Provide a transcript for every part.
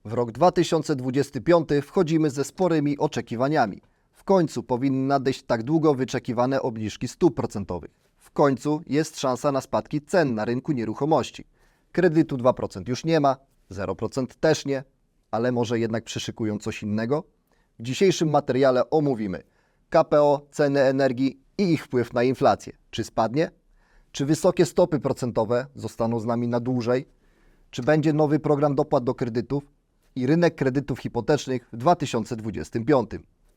W rok 2025 wchodzimy ze sporymi oczekiwaniami. W końcu powinny nadejść tak długo wyczekiwane obniżki stóp procentowych. W końcu jest szansa na spadki cen na rynku nieruchomości. Kredytu 2% już nie ma, 0% też nie, ale może jednak przyszykują coś innego? W dzisiejszym materiale omówimy KPO, ceny energii i ich wpływ na inflację. Czy spadnie? Czy wysokie stopy procentowe zostaną z nami na dłużej? Czy będzie nowy program dopłat do kredytów i rynek kredytów hipotecznych w 2025?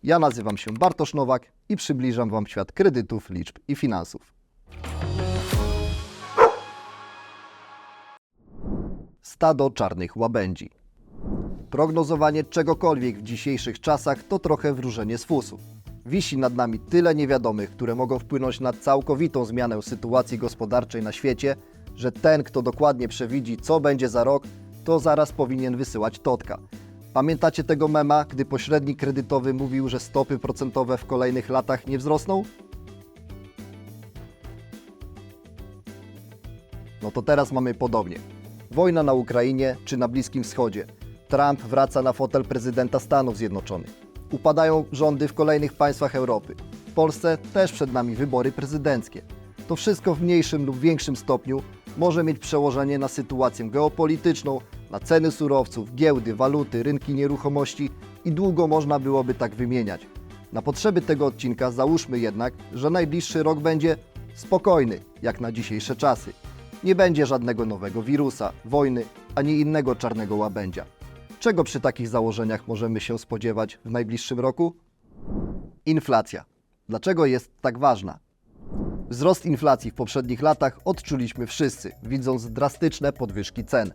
Ja nazywam się Bartosz Nowak i przybliżam Wam świat kredytów, liczb i finansów. Stado czarnych łabędzi. Prognozowanie czegokolwiek w dzisiejszych czasach to trochę wróżenie z fusów. Wisi nad nami tyle niewiadomych, które mogą wpłynąć na całkowitą zmianę sytuacji gospodarczej na świecie, że ten, kto dokładnie przewidzi, co będzie za rok, to zaraz powinien wysyłać totka. Pamiętacie tego mema, gdy pośrednik kredytowy mówił, że stopy procentowe w kolejnych latach nie wzrosną? No to teraz mamy podobnie. Wojna na Ukrainie czy na Bliskim Wschodzie. Trump wraca na fotel prezydenta Stanów Zjednoczonych. Upadają rządy w kolejnych państwach Europy. W Polsce też przed nami wybory prezydenckie. To wszystko w mniejszym lub większym stopniu może mieć przełożenie na sytuację geopolityczną, na ceny surowców, giełdy, waluty, rynki nieruchomości i długo można byłoby tak wymieniać. Na potrzeby tego odcinka załóżmy jednak, że najbliższy rok będzie spokojny, jak na dzisiejsze czasy. Nie będzie żadnego nowego wirusa, wojny, ani innego czarnego łabędzia. Czego przy takich założeniach możemy się spodziewać w najbliższym roku? Inflacja. Dlaczego jest tak ważna? Wzrost inflacji w poprzednich latach odczuliśmy wszyscy, widząc drastyczne podwyżki cen.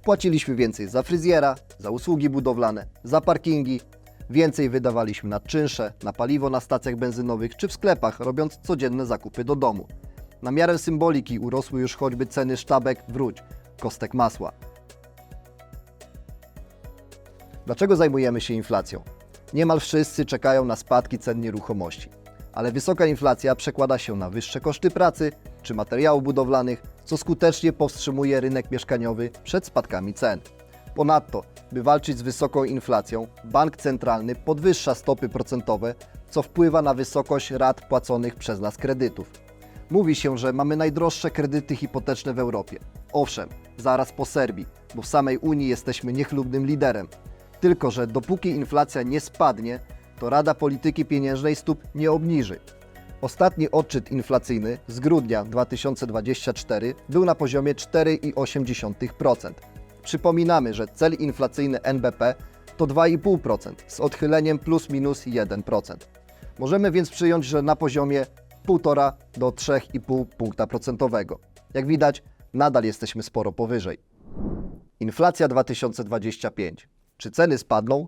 Płaciliśmy więcej za fryzjera, za usługi budowlane, za parkingi, więcej wydawaliśmy na czynsze, na paliwo na stacjach benzynowych czy w sklepach, robiąc codzienne zakupy do domu. Na miarę symboliki urosły już choćby ceny sztabek, kostek masła. Dlaczego zajmujemy się inflacją? Niemal wszyscy czekają na spadki cen nieruchomości, ale wysoka inflacja przekłada się na wyższe koszty pracy czy materiałów budowlanych, co skutecznie powstrzymuje rynek mieszkaniowy przed spadkami cen. Ponadto, by walczyć z wysoką inflacją, bank centralny podwyższa stopy procentowe, co wpływa na wysokość rat płaconych przez nas kredytów. Mówi się, że mamy najdroższe kredyty hipoteczne w Europie. Owszem, zaraz po Serbii, bo w samej Unii jesteśmy niechlubnym liderem. Tylko że dopóki inflacja nie spadnie, to Rada Polityki Pieniężnej stóp nie obniży. Ostatni odczyt inflacyjny z grudnia 2024 był na poziomie 4,8%. Przypominamy, że cel inflacyjny NBP to 2,5% z odchyleniem plus minus 1%. Możemy więc przyjąć, że na poziomie 1,5 do 3,5 punkta procentowego. Jak widać, nadal jesteśmy sporo powyżej. Inflacja 2025. Czy ceny spadną?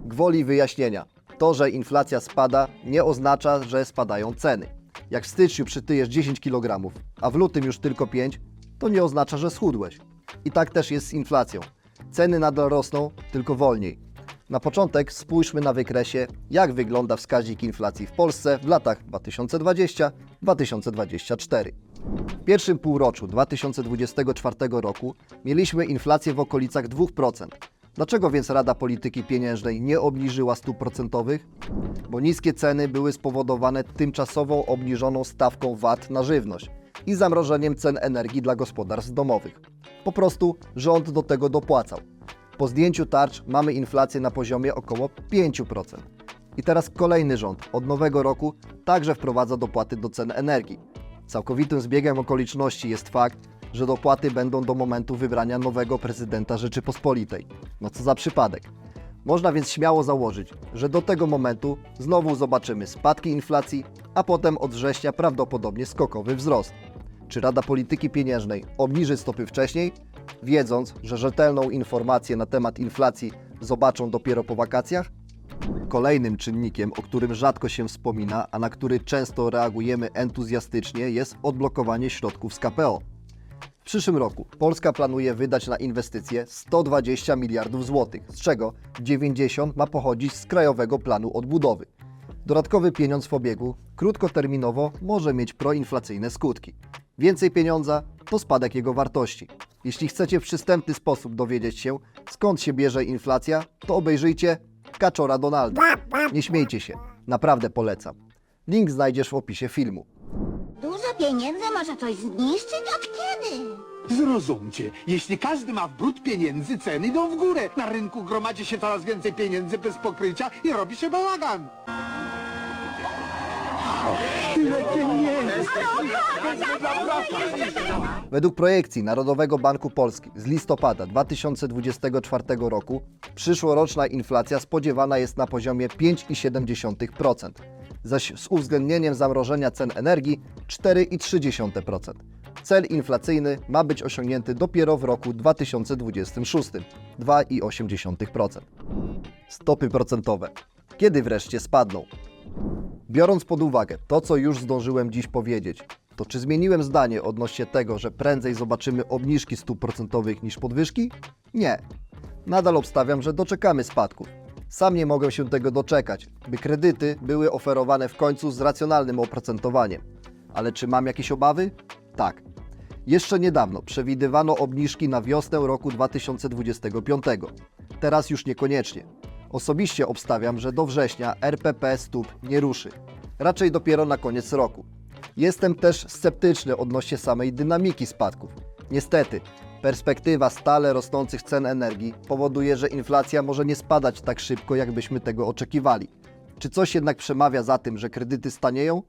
Gwoli wyjaśnienia. To, że inflacja spada, nie oznacza, że spadają ceny. Jak w styczniu przytyjesz 10 kg, a w lutym już tylko 5, to nie oznacza, że schudłeś. I tak też jest z inflacją. Ceny nadal rosną, tylko wolniej. Na początek spójrzmy na wykresie, jak wygląda wskaźnik inflacji w Polsce w latach 2020-2024. W pierwszym półroczu 2024 roku mieliśmy inflację w okolicach 2%. Dlaczego więc Rada Polityki Pieniężnej nie obniżyła stóp procentowych? Bo niskie ceny były spowodowane tymczasową obniżoną stawką VAT na żywność i zamrożeniem cen energii dla gospodarstw domowych. Po prostu rząd do tego dopłacał. Po zdjęciu tarcz mamy inflację na poziomie około 5%. I teraz kolejny rząd od nowego roku także wprowadza dopłaty do cen energii. Całkowitym zbiegiem okoliczności jest fakt, że dopłaty będą do momentu wybrania nowego prezydenta Rzeczypospolitej. No co za przypadek. Można więc śmiało założyć, że do tego momentu znowu zobaczymy spadki inflacji, a potem od września prawdopodobnie skokowy wzrost. Czy Rada Polityki Pieniężnej obniży stopy wcześniej, wiedząc, że rzetelną informację na temat inflacji zobaczą dopiero po wakacjach? Kolejnym czynnikiem, o którym rzadko się wspomina, a na który często reagujemy entuzjastycznie, jest odblokowanie środków z KPO. W przyszłym roku Polska planuje wydać na inwestycje 120 miliardów złotych, z czego 90 ma pochodzić z Krajowego Planu Odbudowy. Dodatkowy pieniądz w obiegu krótkoterminowo może mieć proinflacyjne skutki. Więcej pieniądza to spadek jego wartości. Jeśli chcecie w przystępny sposób dowiedzieć się, skąd się bierze inflacja, to obejrzyjcie Kaczora Donalda. Nie śmiejcie się, naprawdę polecam. Link znajdziesz w opisie filmu. Dużo pieniędzy może coś zniszczyć? Od kiedy? Zrozumcie, jeśli każdy ma brud pieniędzy, ceny idą w górę. Na rynku gromadzi się coraz więcej pieniędzy bez pokrycia i robi się bałagan. Tyle pieniędzy! Według projekcji Narodowego Banku Polski z listopada 2024 roku przyszłoroczna inflacja spodziewana jest na poziomie 5,7%, zaś z uwzględnieniem zamrożenia cen energii 4,3%. Cel inflacyjny ma być osiągnięty dopiero w roku 2026 2,8%. Stopy procentowe. Kiedy wreszcie spadną? Biorąc pod uwagę to, co już zdążyłem dziś powiedzieć, to czy zmieniłem zdanie odnośnie tego, że prędzej zobaczymy obniżki stóp procentowych niż podwyżki? Nie. Nadal obstawiam, że doczekamy spadków. Sam nie mogę się tego doczekać, by kredyty były oferowane w końcu z racjonalnym oprocentowaniem. Ale czy mam jakieś obawy? Tak. Jeszcze niedawno przewidywano obniżki na wiosnę roku 2025. Teraz już niekoniecznie. Osobiście obstawiam, że do września RPP stóp nie ruszy. Raczej dopiero na koniec roku. Jestem też sceptyczny odnośnie samej dynamiki spadków. Niestety, perspektywa stale rosnących cen energii powoduje, że inflacja może nie spadać tak szybko, jakbyśmy tego oczekiwali. Czy coś jednak przemawia za tym, że kredyty stanieją?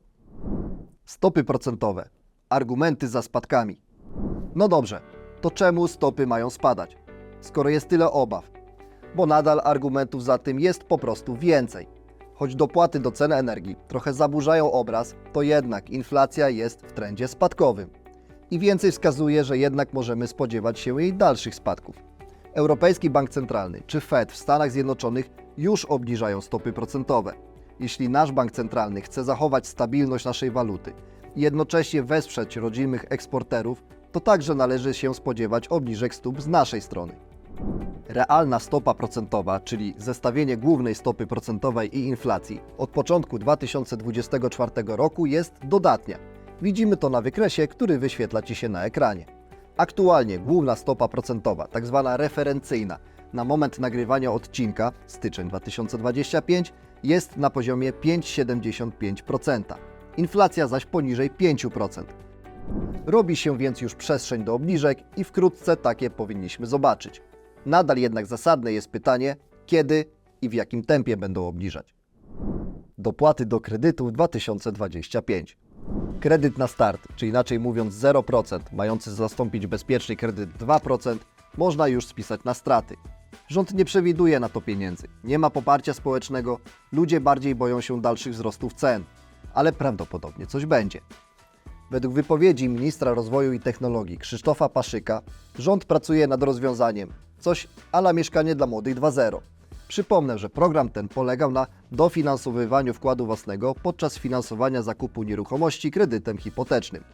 Stopy procentowe. Argumenty za spadkami. No dobrze, to czemu stopy mają spadać? Skoro jest tyle obaw. Bo nadal argumentów za tym jest po prostu więcej. Choć dopłaty do cen energii trochę zaburzają obraz, to jednak inflacja jest w trendzie spadkowym. I więcej wskazuje, że jednak możemy spodziewać się jej dalszych spadków. Europejski Bank Centralny czy Fed w Stanach Zjednoczonych już obniżają stopy procentowe. Jeśli nasz bank centralny chce zachować stabilność naszej waluty i jednocześnie wesprzeć rodzimych eksporterów, to także należy się spodziewać obniżek stóp z naszej strony. Realna stopa procentowa, czyli zestawienie głównej stopy procentowej i inflacji, od początku 2024 roku jest dodatnia. Widzimy to na wykresie, który wyświetla Ci się na ekranie. Aktualnie główna stopa procentowa, tzw. referencyjna, na moment nagrywania odcinka, styczeń 2025, jest na poziomie 5,75%. Inflacja zaś poniżej 5%. Robi się więc już przestrzeń do obniżek i wkrótce takie powinniśmy zobaczyć. Nadal jednak zasadne jest pytanie, kiedy i w jakim tempie będą obniżać. Dopłaty do kredytu w 2025. Kredyt na start, czy inaczej mówiąc 0%, mający zastąpić bezpieczny kredyt 2%, można już spisać na straty. Rząd nie przewiduje na to pieniędzy, nie ma poparcia społecznego, ludzie bardziej boją się dalszych wzrostów cen, ale prawdopodobnie coś będzie. Według wypowiedzi ministra rozwoju i technologii Krzysztofa Paszyka, rząd pracuje nad rozwiązaniem, coś a la Mieszkanie dla Młodych 2.0. Przypomnę, że program ten polegał na dofinansowywaniu wkładu własnego podczas finansowania zakupu nieruchomości kredytem hipotecznym.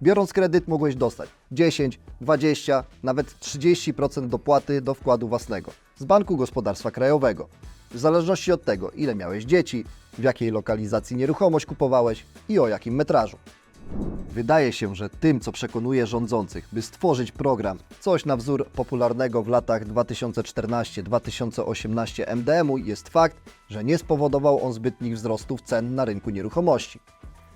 Biorąc kredyt mogłeś dostać 10, 20, nawet 30% dopłaty do wkładu własnego z Banku Gospodarstwa Krajowego. W zależności od tego, ile miałeś dzieci, w jakiej lokalizacji nieruchomość kupowałeś i o jakim metrażu. Wydaje się, że tym, co przekonuje rządzących, by stworzyć program, coś na wzór popularnego w latach 2014-2018 MdM-u, jest fakt, że nie spowodował on zbytnich wzrostów cen na rynku nieruchomości.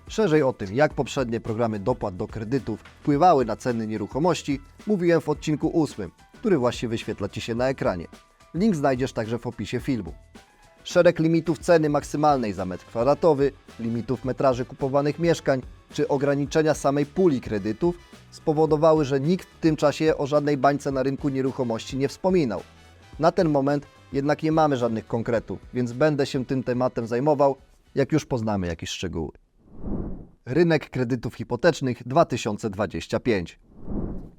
Szerzej o tym, jak poprzednie programy dopłat do kredytów wpływały na ceny nieruchomości, mówiłem w odcinku 8, który właśnie wyświetla Ci się na ekranie. Link znajdziesz także w opisie filmu. Szereg limitów ceny maksymalnej za metr kwadratowy, limitów metraży kupowanych mieszkań, czy ograniczenia samej puli kredytów spowodowały, że nikt w tym czasie o żadnej bańce na rynku nieruchomości nie wspominał. Na ten moment jednak nie mamy żadnych konkretów, więc będę się tym tematem zajmował, jak już poznamy jakieś szczegóły. Rynek kredytów hipotecznych 2025.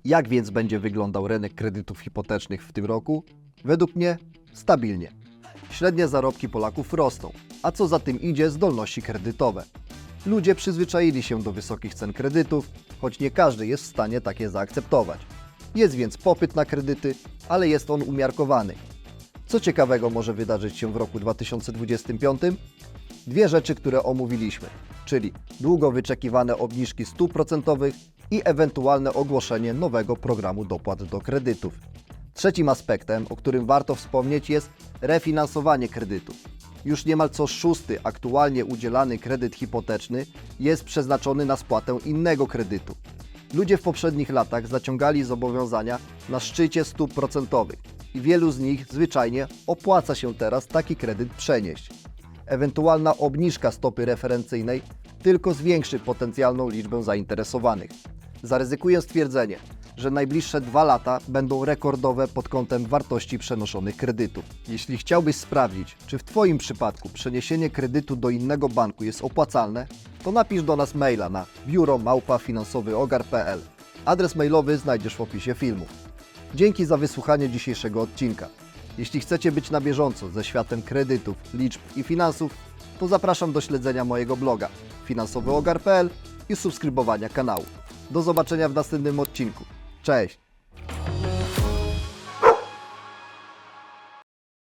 Jak więc będzie wyglądał rynek kredytów hipotecznych w tym roku? Według mnie stabilnie. Średnie zarobki Polaków rosną, a co za tym idzie zdolności kredytowe. Ludzie przyzwyczaili się do wysokich cen kredytów, choć nie każdy jest w stanie takie zaakceptować. Jest więc popyt na kredyty, ale jest on umiarkowany. Co ciekawego może wydarzyć się w roku 2025? Dwie rzeczy, które omówiliśmy, czyli długo wyczekiwane obniżki stóp procentowych i ewentualne ogłoszenie nowego programu dopłat do kredytów. Trzecim aspektem, o którym warto wspomnieć, jest refinansowanie kredytu. Już niemal co szósty aktualnie udzielany kredyt hipoteczny jest przeznaczony na spłatę innego kredytu. Ludzie w poprzednich latach zaciągali zobowiązania na szczycie stóp procentowych i wielu z nich zwyczajnie opłaca się teraz taki kredyt przenieść. Ewentualna obniżka stopy referencyjnej tylko zwiększy potencjalną liczbę zainteresowanych. Zaryzykuję stwierdzenie, że najbliższe 2 lata będą rekordowe pod kątem wartości przenoszonych kredytów. Jeśli chciałbyś sprawdzić, czy w Twoim przypadku przeniesienie kredytu do innego banku jest opłacalne, to napisz do nas maila na biuro@finansowyogar.pl. Adres mailowy znajdziesz w opisie filmu. Dzięki za wysłuchanie dzisiejszego odcinka. Jeśli chcecie być na bieżąco ze światem kredytów, liczb i finansów, to zapraszam do śledzenia mojego bloga finansowyogar.pl i subskrybowania kanału. Do zobaczenia w następnym odcinku. Cześć!